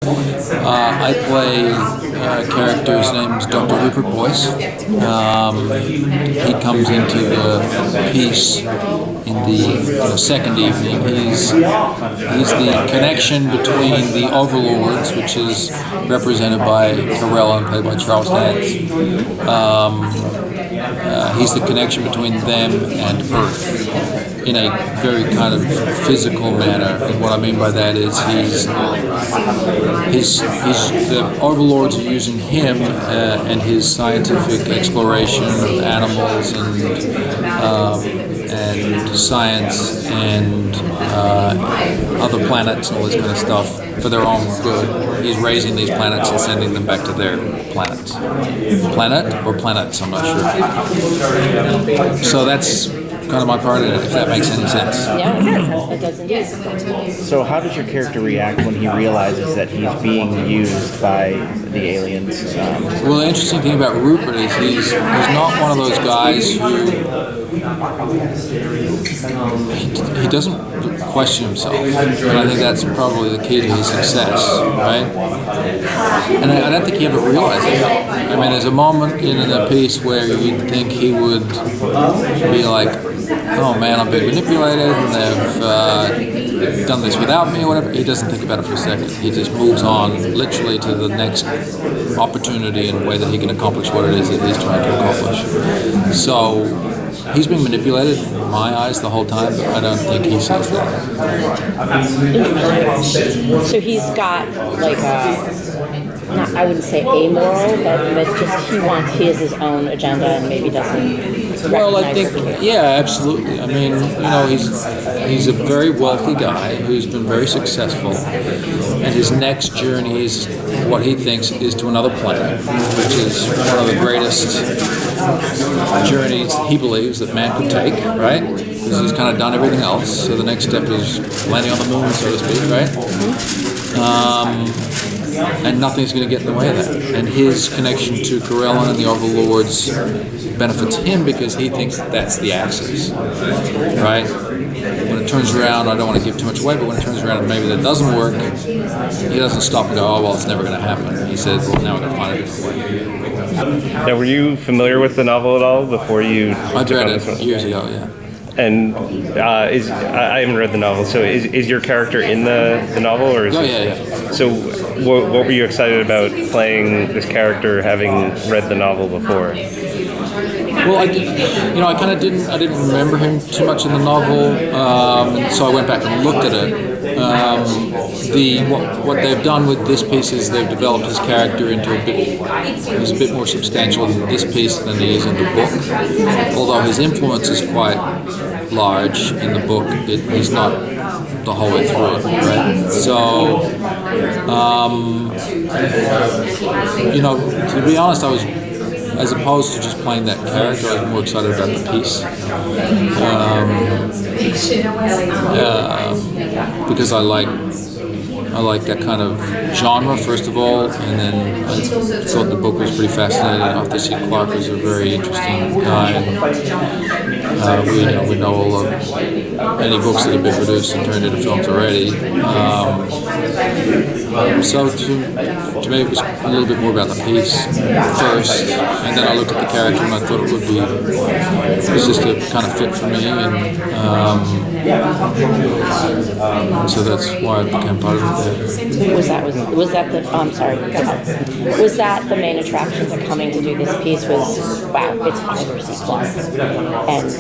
I play a character, his name is Dr. Rupert Boyce. He comes into the piece in the second evening. He's the connection between the overlords, which is represented by Corella, played by Charles Dance. He's the connection between them and Earth in a very kind of physical manner. And what I mean by that is the overlords are using him and his scientific exploration of animals and science and other planets and all this kind of stuff for their own good. He's raising these planets and sending them back to their planets. Planet or planets, I'm not sure. So that's kind of my part in it, if that makes any sense. Yeah, it does indeed. So how does your character react when he realizes that he's being used by the aliens? Well, the interesting thing about Rupert is he's not one of those guys who he doesn't question himself, and I think that's probably the key to his success, right? And I don't think he ever realized it. I mean, there's a moment in the piece where you'd think he would be like, oh man, I'm being manipulated and they've done this without me or whatever. He doesn't think about it for a second. He just moves on literally to the next opportunity in a way that he can accomplish what it is that he's trying to accomplish. So he's being manipulated in my eyes the whole time, but I don't think he says that. So he's got like not, I wouldn't say amoral, but just he has his own agenda and maybe doesn't. Well, I think, yeah, absolutely. I mean, he's a very wealthy guy who's been very successful, and his next journey is what he thinks is to another planet, which is one of the greatest journeys he believes that man could take, right? Because he's kind of done everything else, so the next step is landing on the moon, so to speak, right? And nothing's going to get in the way of that. And his connection to Corella and the Overlords benefits him because he thinks that's the axis, right? When it turns around, I don't want to give too much away, but when it turns around and maybe that doesn't work, he doesn't stop and go, oh, well, it's never going to happen. He says, well, now we're going to find a different way. Now, were you familiar with the novel at all before you I'd read it years ago, yeah. And I haven't read the novel, so is your character in the novel? Or is yeah. So what were you excited about playing this character having read the novel before? Well, I didn't remember him too much in the novel, so I went back and looked at it. What they've done with this piece is they've developed his character into he's a bit more substantial in this piece than he is in the book. Although his influence is quite large in the book, he's not the whole way through it, right? So, to be honest, I was, as opposed to just playing that character, I was more excited about the piece. Because I like that kind of genre, first of all, and then I thought the book was pretty fascinating. Arthur C. Clarke was a very interesting guy. And, we know all of many books that have been produced and turned into films already. So to me, it was a little bit more about the piece first, and then I looked at the character and I thought it was just a kind of fit for me, and so that's why I became part of it. Was that the? Oh, I'm sorry. Go ahead. Was that the main attraction to coming to do this piece? Was wow, it's Arthur C. Clarke, and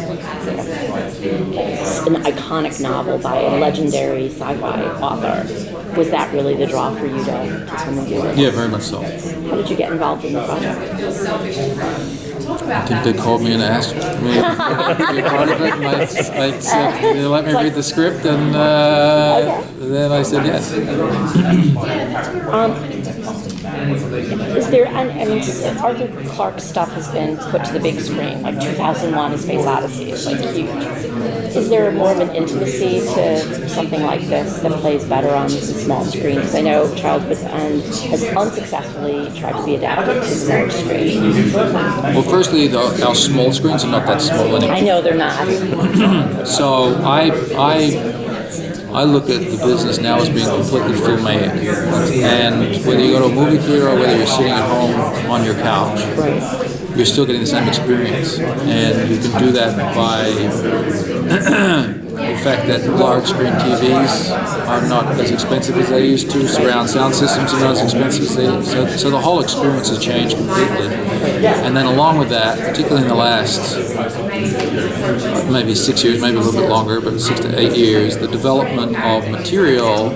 it's an iconic novel by a legendary sci-fi author. Was that really the draw for you to come and do it? Yeah, very much so. How did you get involved in the project? I think they called me and asked me to be a part of it, and I said, they let me read the script, and then I said yes. Is there, Arthur Clarke's stuff has been put to the big screen, like 2001: A Space Odyssey is like huge. Is there more of an intimacy to something like this that plays better on the small screen? Because I know Charles Brisson has unsuccessfully tried to be adapted to the large screen. Well, firstly, our small screens are not that small anymore. I know they're not. So I I look at the business now as being completely filmic. And whether you go to a movie theater or whether you're sitting at home on your couch, you're still getting the same experience. And you can do that by the fact that large screen TVs are not as expensive as they used to. Surround sound systems are not as expensive as they used to. So the whole experience has changed completely. And then along with that, particularly in the last maybe 6 years, maybe a little bit longer, but 6 to 8 years, the development of material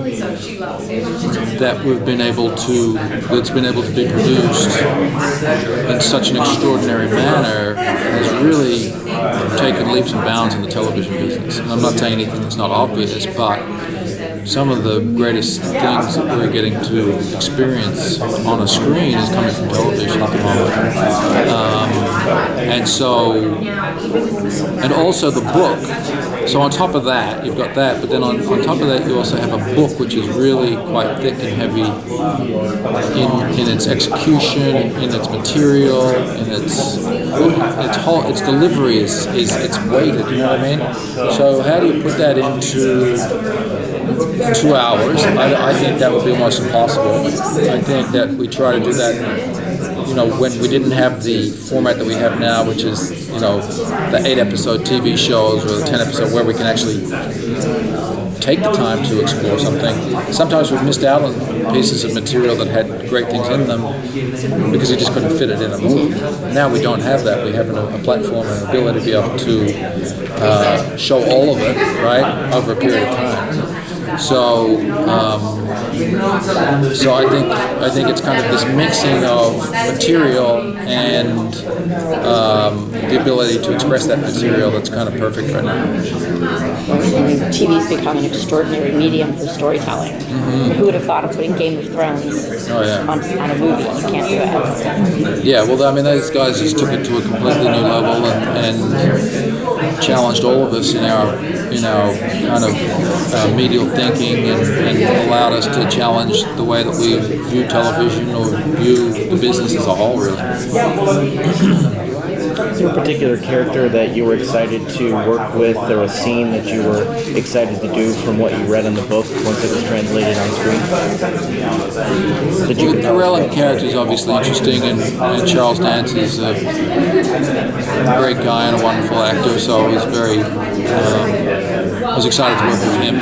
that's been able to be produced in such an extraordinary manner has really taken leaps and bounds in the television business. And I'm not saying anything that's not obvious, but some of the greatest things that we're getting to experience on a screen is coming from television at the moment. And also the book. So on top of that, you've got that, but then on top of that, you also have a book which is really quite thick and heavy in its execution, in its material, in its delivery is it's weighted. You know what I mean? So how do you put that into 2 hours? I think that would be almost impossible. I think that we try to do that, when we didn't have the format that we have now, which is, the 8-episode TV shows or the 10-episode where we can actually take the time to explore something. Sometimes we've missed out on pieces of material that had great things in them because you just couldn't fit it in a movie. Now we don't have that. We have a platform and an ability to be able to show all of it, right, over a period of time. So I think it's kind of this mixing of material and the ability to express that material that's kind of perfect right now. TV's become an extraordinary medium for storytelling. Who would have thought of putting Game of Thrones on a movie? You can't do it. Yeah, well, I mean, those guys just took it to a completely new level and challenged all of us in our kind of medial thinking and allowed us to challenge the way that we view television or view the business as a whole, really. Is there a particular character that you were excited to work with, or a scene that you were excited to do from what you read in the book once it was translated on screen? The Corellan character is obviously interesting, and Charles Dance is a great guy and a wonderful actor, so I was I was excited to work with him.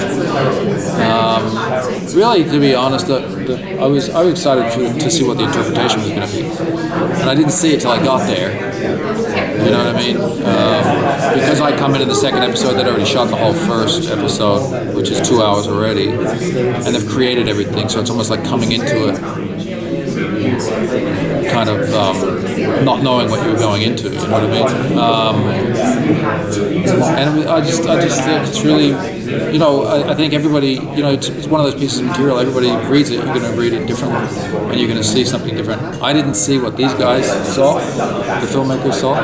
Really, to be honest, I was excited to see what the interpretation was going to be, and I didn't see it till I got there. You know what I mean? Because I come in the second episode, they'd already shot the whole first episode, which is 2 hours already, and they've created everything, so it's almost like coming into it kind of not knowing what you were going into, you know what I mean? And I just think it's really, I think everybody, it's one of those pieces of material, everybody reads it, you're going to read it differently, and you're going to see something different. I didn't see what these guys saw, the filmmakers saw,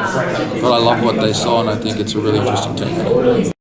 but I love what they saw, and I think it's a really interesting take.